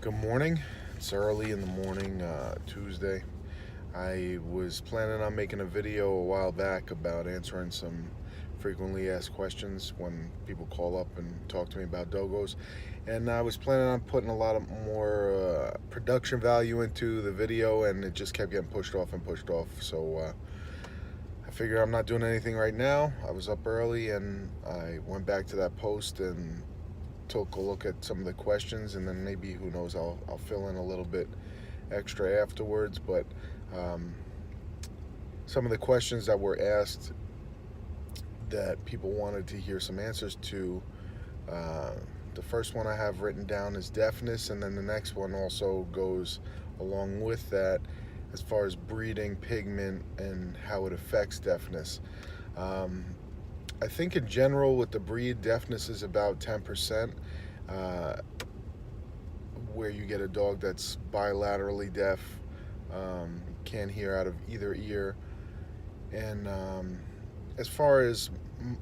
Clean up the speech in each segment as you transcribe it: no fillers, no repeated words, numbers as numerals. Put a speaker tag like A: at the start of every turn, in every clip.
A: Good morning. It's early in the morning, Tuesday. I was planning on making a video a while back about answering some frequently asked questions when people call up and talk to me about dogos. And I was planning on putting a lot of more production value into the video, and it just kept getting pushed off and pushed off. So I figure I'm not doing anything right now. I was up early and I went back to that post and took a look at some of the questions, and then maybe, who knows, I'll fill in a little bit extra afterwards. But um, some of the questions that were asked that people wanted to hear some answers to, uh, the first one I have written down is deafness, and then the next one also goes along with that as far as breeding pigment and how it affects deafness. um, I think in general with the breed, deafness is about 10%, uh, where you get a dog that's bilaterally deaf, can't hear out of either ear. And as far as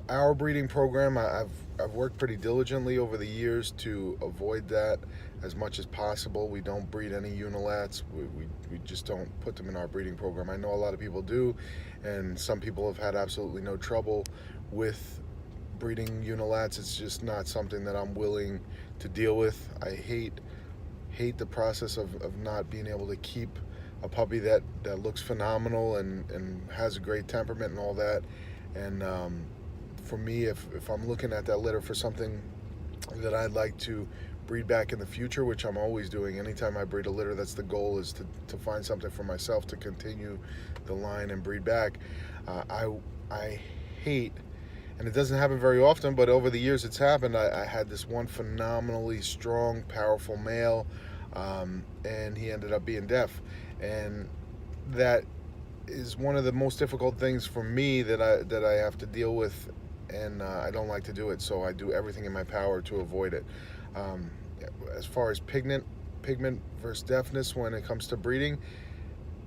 A: our breeding program, I've worked pretty diligently over the years to avoid that as much as possible. We don't breed any unilats. We just don't put them in our breeding program. I know a lot of people do, and some people have had absolutely no trouble with breeding unilats. It's just not something that I'm willing to deal with. I hate the process of not being able to keep a puppy that looks phenomenal and has a great temperament and all that. And for me, if I'm looking at that litter for something that I'd like to breed back in the future, which I'm always doing, anytime I breed a litter, that's the goal, is to find something for myself to continue the line and breed back. I hate, and it doesn't happen very often, but over the years it's happened. I had this one phenomenally strong, powerful male, and he ended up being deaf. And that is one of the most difficult things for me that I have to deal with, and I don't like to do it, so I do everything in my power to avoid it. Um, as far as pigment versus deafness when it comes to breeding,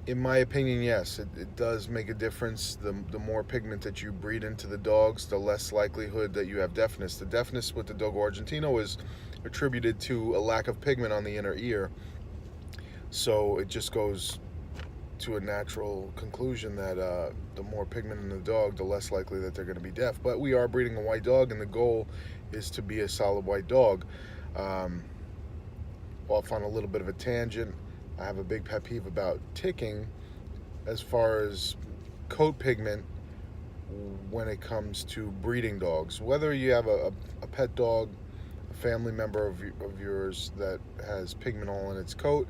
A: in my opinion, yes, it does make a difference. The more pigment that you breed into the dogs, the less likelihood that you have deafness. The deafness with the Dogo Argentino is attributed to a lack of pigment on the inner ear. So it just goes to a natural conclusion that the more pigment in the dog, the less likely that they're going to be deaf. But we are breeding a white dog, and the goal is to be a solid white dog. Off on a little bit of a tangent, I have a big pet peeve about ticking as far as coat pigment when it comes to breeding dogs. Whether you have a pet dog, a family member of yours that has pigment all in its coat,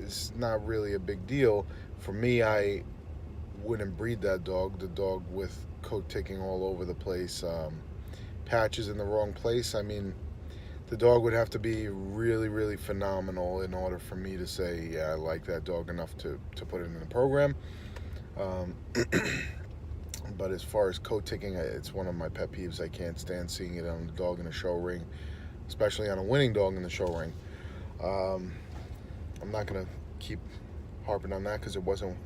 A: it's not really a big deal. For me, I wouldn't breed that dog, the dog with coat ticking all over the place, patches in the wrong place. I mean, the dog would have to be really, really phenomenal in order for me to say, yeah, I like that dog enough to put it in the program. Um, but as far as coat ticking, it's one of my pet peeves. I can't stand seeing it on a dog in a show ring, especially on a winning dog in the show ring. I'm not going to keep harping on that because it wasn't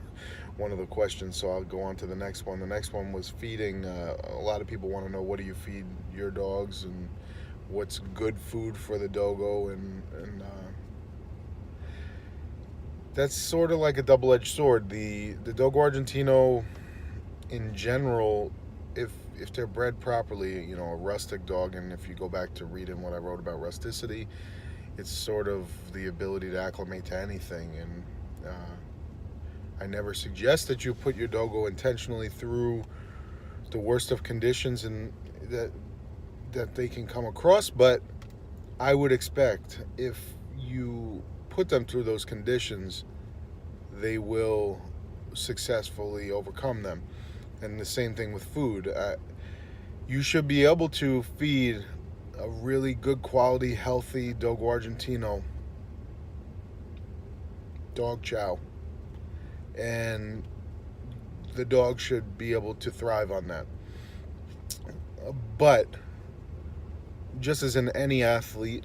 A: one of the questions, so I'll go on to the next one. The next one was feeding. A lot of people want to know, what do you feed your dogs and what's good food for the dogo, and that's sort of like a double-edged sword. The Dogo Argentino in general, if they're bred properly, you know, a rustic dog, and if you go back to reading what I wrote about rusticity, it's sort of the ability to acclimate to anything. And I never suggest that you put your dogo intentionally through the worst of conditions and that they can come across, but I would expect if you put them through those conditions, they will successfully overcome them. And the same thing with food. You should be able to feed a really good quality, healthy Dogo Argentino dog chow, and the dog should be able to thrive on that. But just as in any athlete,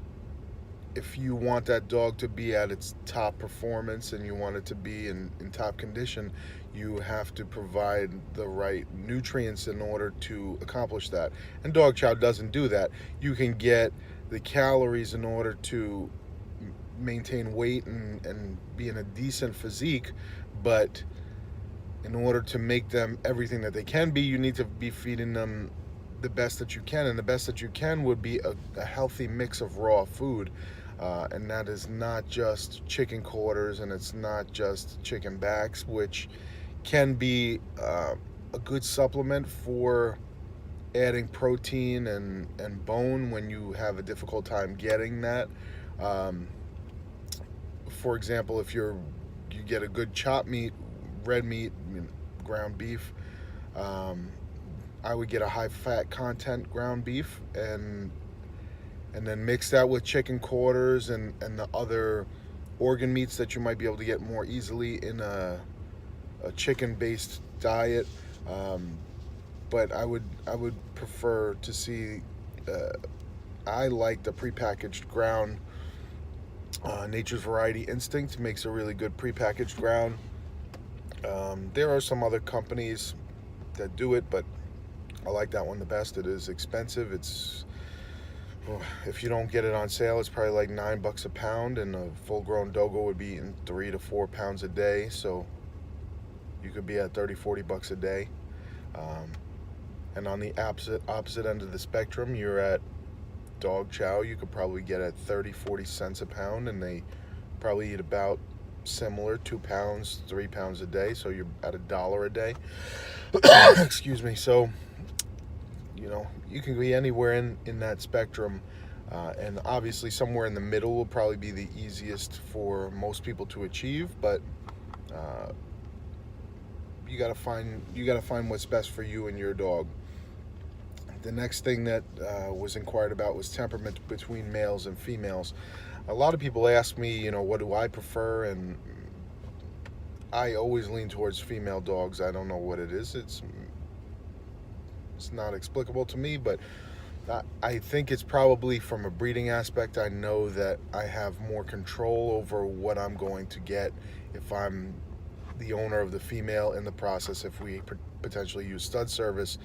A: if you want that dog to be at its top performance and you want it to be in top condition, you have to provide the right nutrients in order to accomplish that. And dog chow doesn't do that. You can get the calories in order to maintain weight and be in a decent physique, but in order to make them everything that they can be, you need to be feeding them the best that you can, and the best that you can would be a healthy mix of raw food, and that is not just chicken quarters, and it's not just chicken backs, which can be a good supplement for adding protein and bone when you have a difficult time getting that. Um, for example, if you get a good chopped meat, red meat, ground beef, um, I would get a high fat content ground beef and then mix that with chicken quarters and the other organ meats that you might be able to get more easily in a chicken based diet. Um, but I would prefer to see. Uh, I like the prepackaged ground. Nature's Variety Instinct makes a really good prepackaged ground. There are some other companies that do it, but I like that one the best. It is expensive. If you don't get it on sale, it's probably like $9 a pound, and a full-grown dogo would be eating 3 to 4 pounds a day. So you could be at 30-40 bucks a day. Um, and on the opposite end of the spectrum, you're at dog chow. You could probably get at 30-40 cents a pound, and they probably eat about similar 2 pounds, 3 pounds a day. So you're at $1 a day. Excuse me. So you can be anywhere in that spectrum, and obviously somewhere in the middle will probably be the easiest for most people to achieve, but uh, you gotta find what's best for you and your dog. The next thing that was inquired about was temperament between males and females. A lot of people ask me, what do I prefer, and I always lean towards female dogs. I don't know what it is. It's not explicable to me, but I think it's probably from a breeding aspect. I know that I have more control over what I'm going to get if I'm the owner of the female in the process, if we potentially use stud service.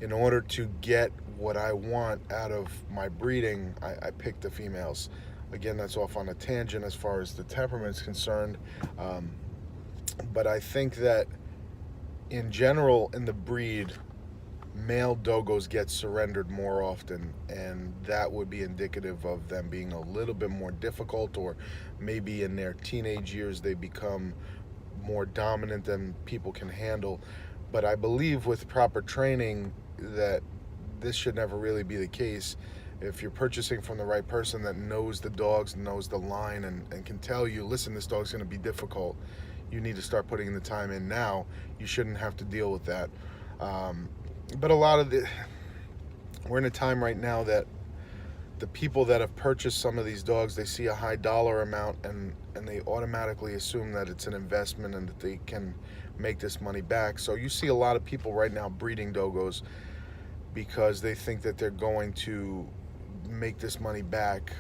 A: In order to get what I want out of my breeding, I pick the females. Again, that's off on a tangent as far as the temperament is concerned. But I think that in general, in the breed, male dogos get surrendered more often, and that would be indicative of them being a little bit more difficult, or maybe in their teenage years they become more dominant than people can handle. But I believe with proper training that this should never really be the case. If you're purchasing from the right person that knows the dogs, knows the line, and can tell you, listen, this dog's going to be difficult, you need to start putting the time in now. You shouldn't have to deal with that. But we're in a time right now that the people that have purchased some of these dogs, they see a high dollar amount, and they automatically assume that it's an investment and that they can make this money back. So you see a lot of people right now breeding dogos because they think that they're going to make this money back.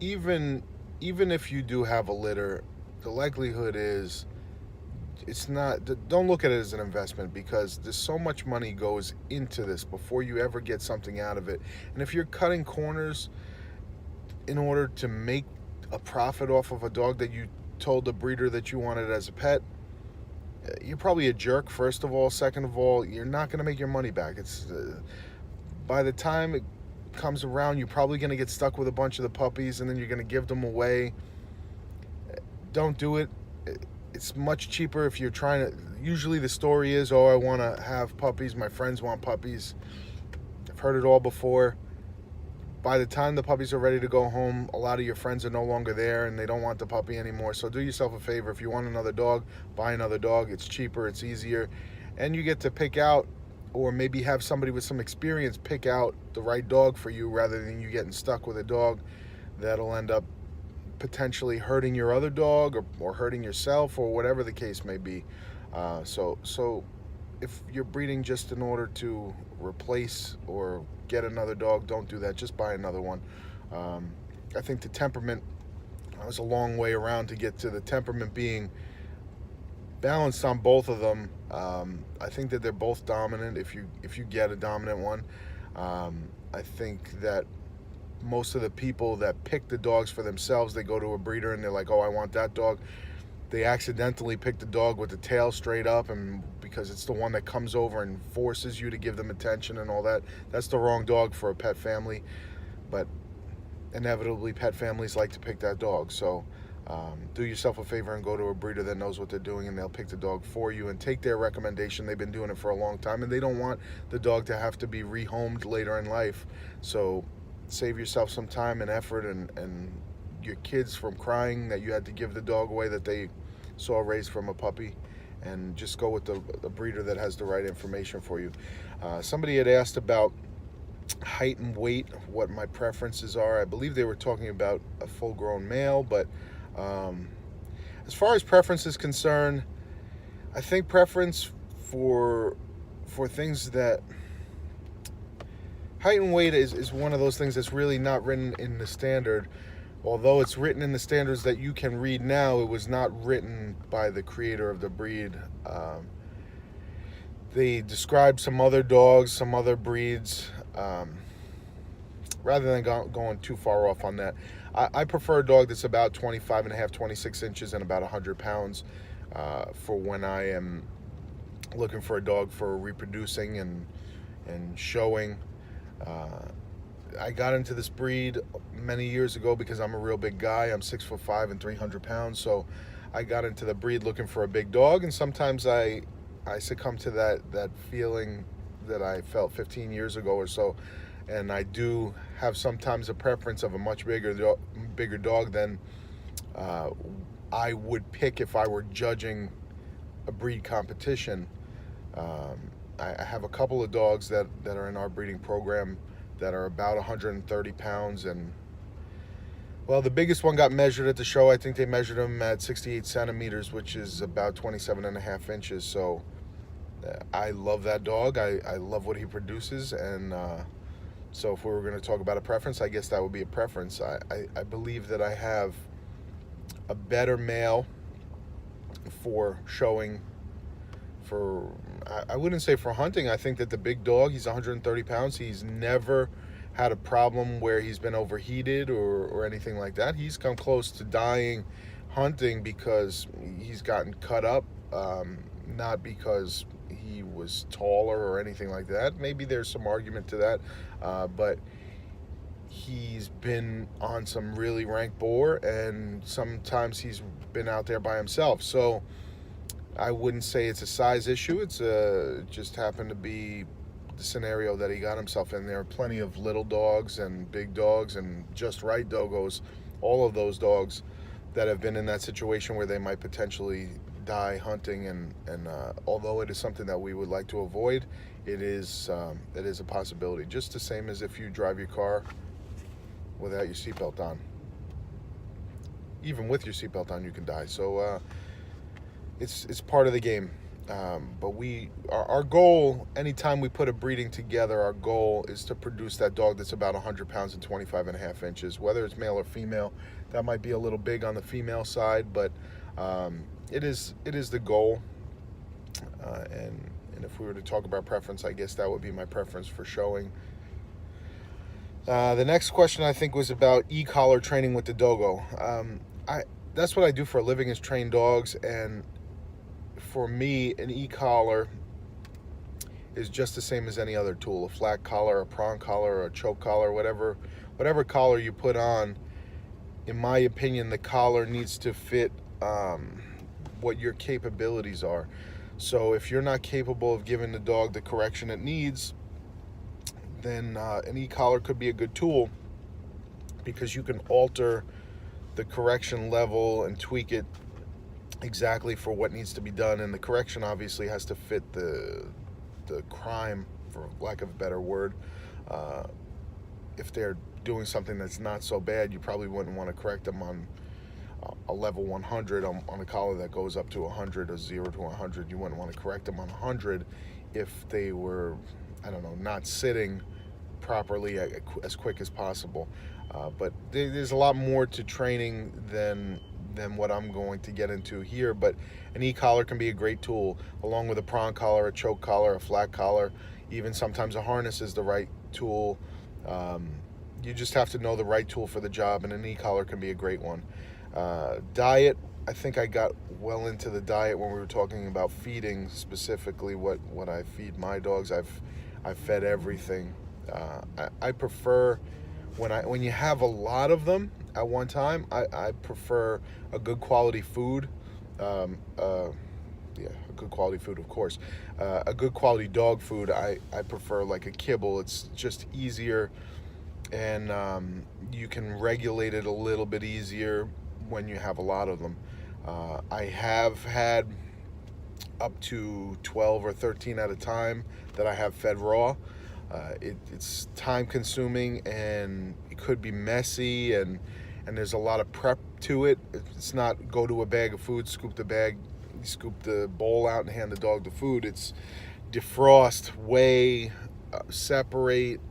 A: Even if you do have a litter, the likelihood is it's not. Don't look at it as an investment, because there's so much money goes into this before you ever get something out of it. And if you're cutting corners in order to make a profit off of a dog that you told the breeder that you wanted as a pet, you're probably a jerk, first of all. Second of all, you're not going to make your money back. It's by the time it comes around, you're probably going to get stuck with a bunch of the puppies, and then you're going to give them away. Don't do it. It's much cheaper if you're trying to. Usually the story is, I want to have puppies, my friends want puppies. I've heard it all before. By the time the puppies are ready to go home, a lot of your friends are no longer there and they don't want the puppy anymore. So do yourself a favor. If you want another dog, buy another dog. It's cheaper, it's easier, and you get to pick out, or maybe have somebody with some experience pick out the right dog for you, rather than you getting stuck with a dog that'll end up potentially hurting your other dog, or hurting yourself, or whatever the case may be. So if you're breeding just in order to replace or get another dog, don't do that. Just buy another one. I think the temperament was a long way around to get to the temperament being balanced on both of them. I think that they're both dominant if you get a dominant one. I think that most of the people that pick the dogs for themselves, they go to a breeder and they're like, oh, I want that dog. They accidentally pick the dog with the tail straight up, and because it's the one that comes over and forces you to give them attention and all that, that's the wrong dog for a pet family. But inevitably, pet families like to pick that dog. So do yourself a favor and go to a breeder that knows what they're doing, and they'll pick the dog for you and take their recommendation. They've been doing it for a long time, and they don't want the dog to have to be rehomed later in life. So save yourself some time and effort, and your kids from crying that you had to give the dog away that they saw raised from a puppy, and just go with the breeder that has the right information for you. Somebody had asked about height and weight, what my preferences are. I believe they were talking about a full-grown male, but as far as preference is concerned, I think preference for things that height and weight is one of those things that's really not written in the standard. Although it's written in the standards that you can read now, it was not written by the creator of the breed. They described some other dogs, some other breeds. Rather than going too far off on that, I prefer a dog that's about 25 and a half, 26 inches and about 100 pounds for when I am looking for a dog for reproducing and showing. I got into this breed many years ago because I'm a real big guy. I'm 6'5" and 300 pounds. So I got into the breed looking for a big dog, and sometimes I succumb to that feeling that I felt 15 years ago or so. And I do have sometimes a preference of a much bigger dog than I would pick if I were judging a breed competition. I have a couple of dogs that are in our breeding program that are about 130 pounds, and well, the biggest one got measured at the show. I think they measured him at 68 centimeters, which is about 27 and a half inches. So I love that dog. I love what he produces, and so if we were going to talk about a preference, I guess that would be a preference. I believe that I have a better male for showing, I wouldn't say for hunting. I think that the big dog, he's 130 pounds. He's never had a problem where he's been overheated or anything like that. He's come close to dying hunting because he's gotten cut up, not because he was taller or anything like that. Maybe there's some argument to that, but he's been on some really rank boar, and sometimes he's been out there by himself. So I wouldn't say it's a size issue. It's just happened to be the scenario that he got himself in. There are plenty of little dogs and big dogs and just right dogos, all of those dogs that have been in that situation where they might potentially die hunting, and although it is something that we would like to avoid, it is a possibility. Just the same as if you drive your car without your seatbelt on. Even with your seatbelt on, you can die. So it's part of the game. But our goal, anytime we put a breeding together, our goal is to produce that dog that's about 100 pounds and 25 and a half inches, whether it's male or female. That might be a little big on the female side, but it is the goal. And if we were to talk about preference, I guess that would be my preference for showing. The next question I think was about e-collar training with the Dogo. That's what I do for a living, is train dogs, and for me, an e-collar is just the same as any other tool. A flat collar, a prong collar, a choke collar, whatever collar you put on. In my opinion, the collar needs to fit what your capabilities are. So if you're not capable of giving the dog the correction it needs, then an e-collar could be a good tool, because you can alter the correction level and tweak it exactly for what needs to be done, and the correction obviously has to fit the crime, for lack of a better word. If they're doing something that's not so bad, you probably wouldn't want to correct them on a level 100 on a collar that goes up to 100, or 0 to 100. You wouldn't want to correct them on 100 if they were, I don't know, not sitting properly as quick as possible. But there's a lot more to training than what I'm going to get into here. But an e-collar can be a great tool, along with a prong collar, a choke collar, a flat collar. Even sometimes a harness is the right tool. You just have to know the right tool for the job, and an e-collar can be a great one. Diet, I think I got well into the diet when we were talking about feeding, specifically what I feed my dogs. I've fed everything. I prefer when you have a lot of them at one time. I prefer a good quality food. Yeah, a good quality food, of course. A good quality dog food. I prefer like a kibble. It's just easier, and you can regulate it a little bit easier when you have a lot of them. I have had up to 12 or 13 at a time that I have fed raw. It's time consuming, and it could be messy, and there's a lot of prep to it. It's not go to a bag of food, scoop the bowl out and hand the dog the food. It's defrost, weigh, separate,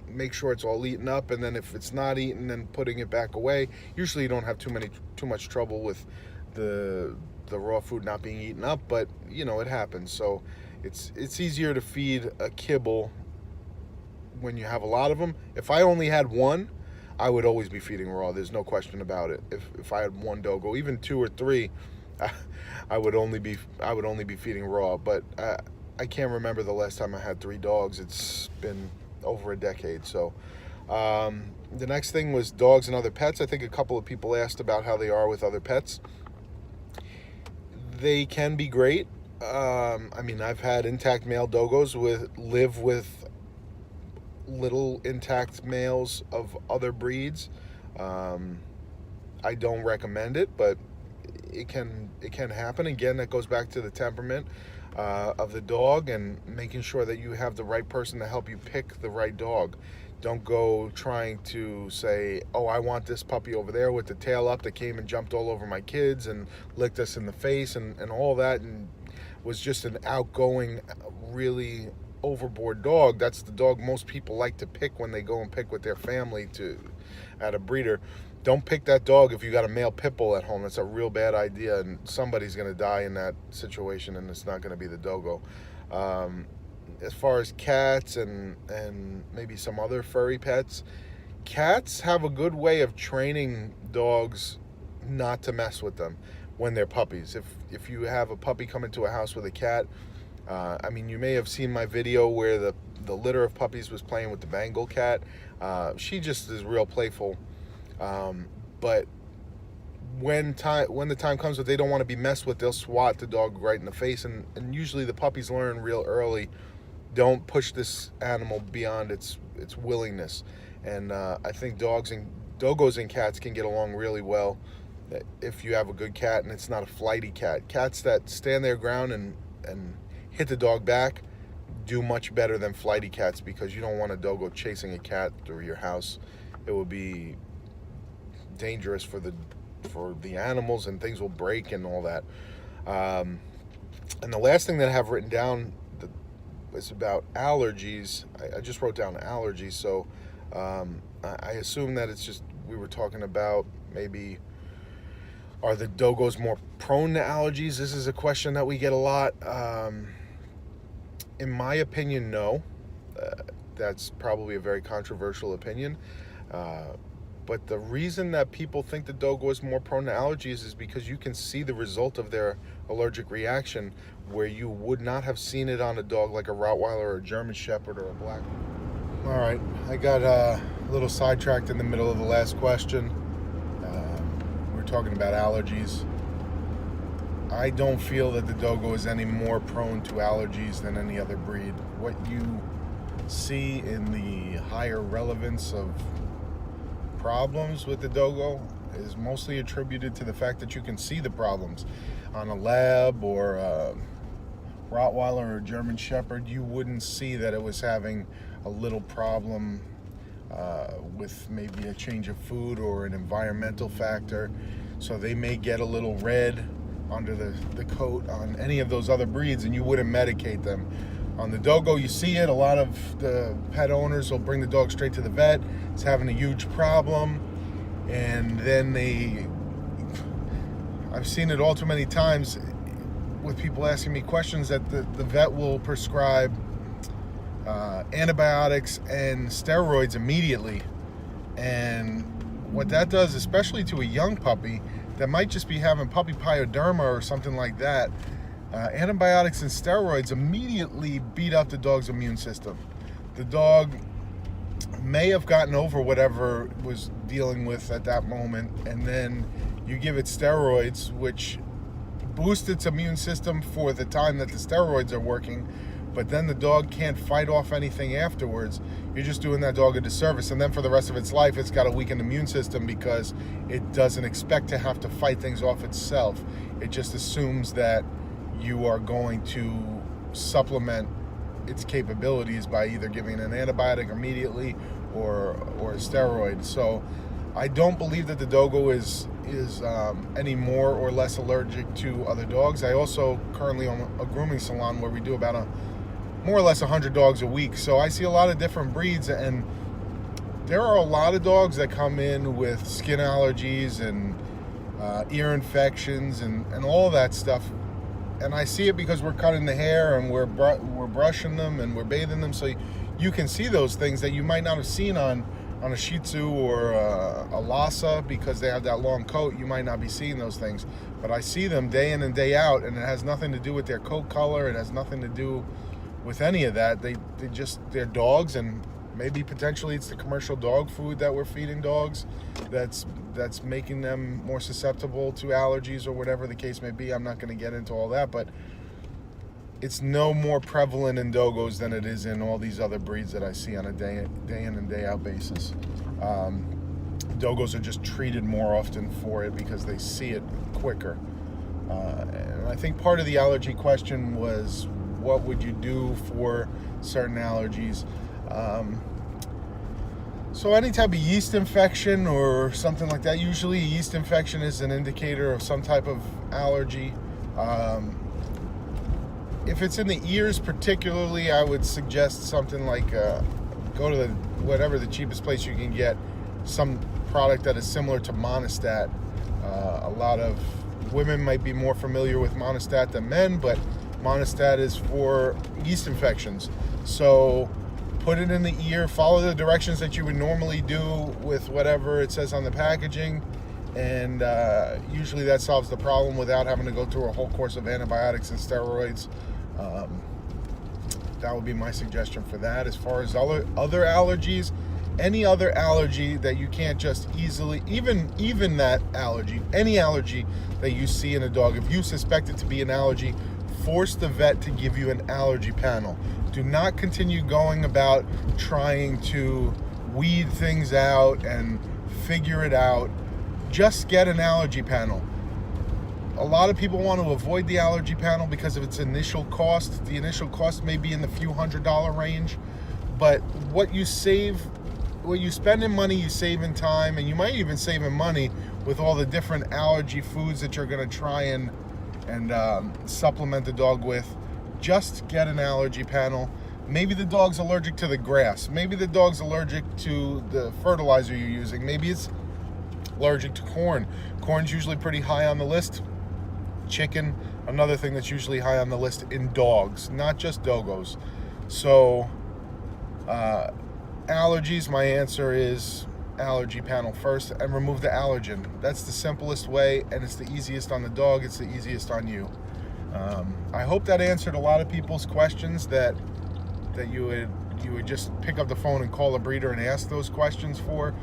A: make sure it's all eaten up, and then if it's not eaten, then putting it back away. Usually you don't have too much trouble with the raw food not being eaten up, but it happens. So it's easier to feed a kibble when you have a lot of them. If I only had one, I would always be feeding raw. There's no question about it. If I had one dogo, even 2 or 3, I would only be feeding raw. But I can't remember the last time I had 3 dogs. It's been over a decade. So the next thing was dogs and other pets. I think a couple of people asked about how they are with other pets. They can be great. I've had intact male dogos live with little intact males of other breeds. I don't recommend it, but it can happen. Again, that goes back to the temperament of the dog, and making sure that you have the right person to help you pick the right dog. Don't go trying to say, oh, I want this puppy over there with the tail up that came and jumped all over my kids and licked us in the face and all that, and was just an outgoing, really overboard dog. That's the dog most people like to pick when they go and pick with their family at a breeder. Don't pick that dog if you got a male pit bull at home. That's a real bad idea, and somebody's going to die in that situation, and it's not going to be the dogo. As far as cats and maybe some other furry pets, cats have a good way of training dogs not to mess with them when they're puppies. If you have a puppy come into a house with a cat, you may have seen my video where the litter of puppies was playing with the Bengal cat. She just is real playful. But when the time comes that they don't want to be messed with, they'll swat the dog right in the face. And usually the puppies learn real early, don't push this animal beyond its willingness. And I think dogos and cats can get along really well if you have a good cat and it's not a flighty cat. Cats that stand their ground and hit the dog back do much better than flighty cats, because you don't want a dogo chasing a cat through your house. It would be dangerous for the animals, and things will break and all that. And the last thing that I have written down is about allergies. I just wrote down allergies, so I assume that it's just, we were talking about maybe, are the dogos more prone to allergies? This is a question that we get a lot. In my opinion, no. That's probably a very controversial opinion. But the reason that people think the dogo is more prone to allergies is because you can see the result of their allergic reaction, where you would not have seen it on a dog like a Rottweiler or a German Shepherd or a Black. All right, I got a little sidetracked in the middle of the last question. We were talking about allergies. I don't feel that the dogo is any more prone to allergies than any other breed. What you see in the higher relevance of problems with the dogo is mostly attributed to the fact that you can see the problems. On a lab or a Rottweiler or a German Shepherd, you wouldn't see that it was having a little problem with maybe a change of food or an environmental factor. So they may get a little red under the coat on any of those other breeds, and you wouldn't medicate them. On the dogo, you see it. A lot of the pet owners will bring the dog straight to the vet. It's having a huge problem, and then I've seen it all too many times with people asking me questions that the vet will prescribe antibiotics and steroids immediately. And what that does, especially to a young puppy that might just be having puppy pyoderma or something like that, antibiotics and steroids immediately beat up the dog's immune system. The dog may have gotten over whatever it was dealing with at that moment, and then you give it steroids, which boost its immune system for the time that the steroids are working, but then the dog can't fight off anything afterwards. You're just doing that dog a disservice, and then for the rest of its life it's got a weakened immune system because it doesn't expect to have to fight things off itself. It just assumes that you are going to supplement its capabilities by either giving an antibiotic immediately or a steroid. So I don't believe that the Dogo is any more or less allergic to other dogs. I also currently own a grooming salon where we do about more or less 100 dogs a week. So I see a lot of different breeds, and there are a lot of dogs that come in with skin allergies and ear infections and all that stuff. And I see it because we're cutting the hair and we're brushing them and we're bathing them. So you can see those things that you might not have seen on a Shih Tzu or a Lhasa, because they have that long coat. You might not be seeing those things, but I see them day in and day out, and it has nothing to do with their coat color. It has nothing to do with any of that. They're dogs, and maybe potentially it's the commercial dog food that we're feeding dogs that's making them more susceptible to allergies or whatever the case may be. I'm not going to get into all that, but it's no more prevalent in Dogos than it is in all these other breeds that I see on a day in and day out basis. Dogos are just treated more often for it because they see it quicker. And I think part of the allergy question was, what would you do for certain allergies? So any type of yeast infection or something like that, usually a yeast infection is an indicator of some type of allergy. If it's in the ears particularly, I would suggest something like go to whatever the cheapest place you can get some product that is similar to Monistat. A lot of women might be more familiar with Monistat than men, but Monistat is for yeast infections. So put it in the ear, follow the directions that you would normally do with whatever it says on the packaging, and usually that solves the problem without having to go through a whole course of antibiotics and steroids. That would be my suggestion for that. As far as other allergies, any other allergy that you can't just easily, even that allergy, any allergy that you see in a dog, if you suspect it to be an allergy, force the vet to give you an allergy panel. Do not continue going about trying to weed things out and figure it out. Just get an allergy panel. A lot of people want to avoid the allergy panel because of its initial cost. The initial cost may be in the few $100 range, but what you spend in money, you save in time, and you might even save in money with all the different allergy foods that you're going to try and supplement the dog with. Just get an allergy panel. Maybe the dog's allergic to the grass. Maybe the dog's allergic to the fertilizer you're using. Maybe it's allergic to corn. Corn's usually pretty high on the list. Chicken, another thing that's usually high on the list in dogs, not just Dogos. So allergies, my answer is allergy panel first and remove the allergen. That's the simplest way, and it's the easiest on the dog. It's the easiest on you. I hope that answered a lot of people's questions that you would just pick up the phone and call a breeder and ask those questions for.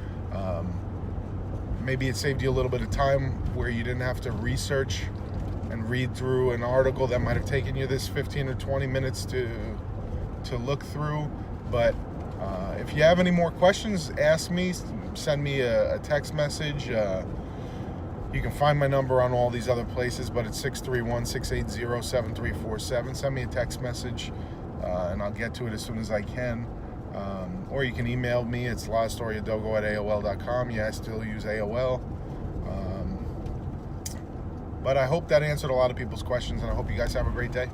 A: Maybe it saved you a little bit of time where you didn't have to research and read through an article that might have taken you this 15 or 20 minutes to look through. But if you have any more questions, ask me, send me a text message. You can find my number on all these other places, but it's 631-680-7347. Send me a text message, and I'll get to it as soon as I can. Or you can email me. It's lawstoryofdogo@aol.com. Yeah, I still use AOL. But I hope that answered a lot of people's questions, and I hope you guys have a great day.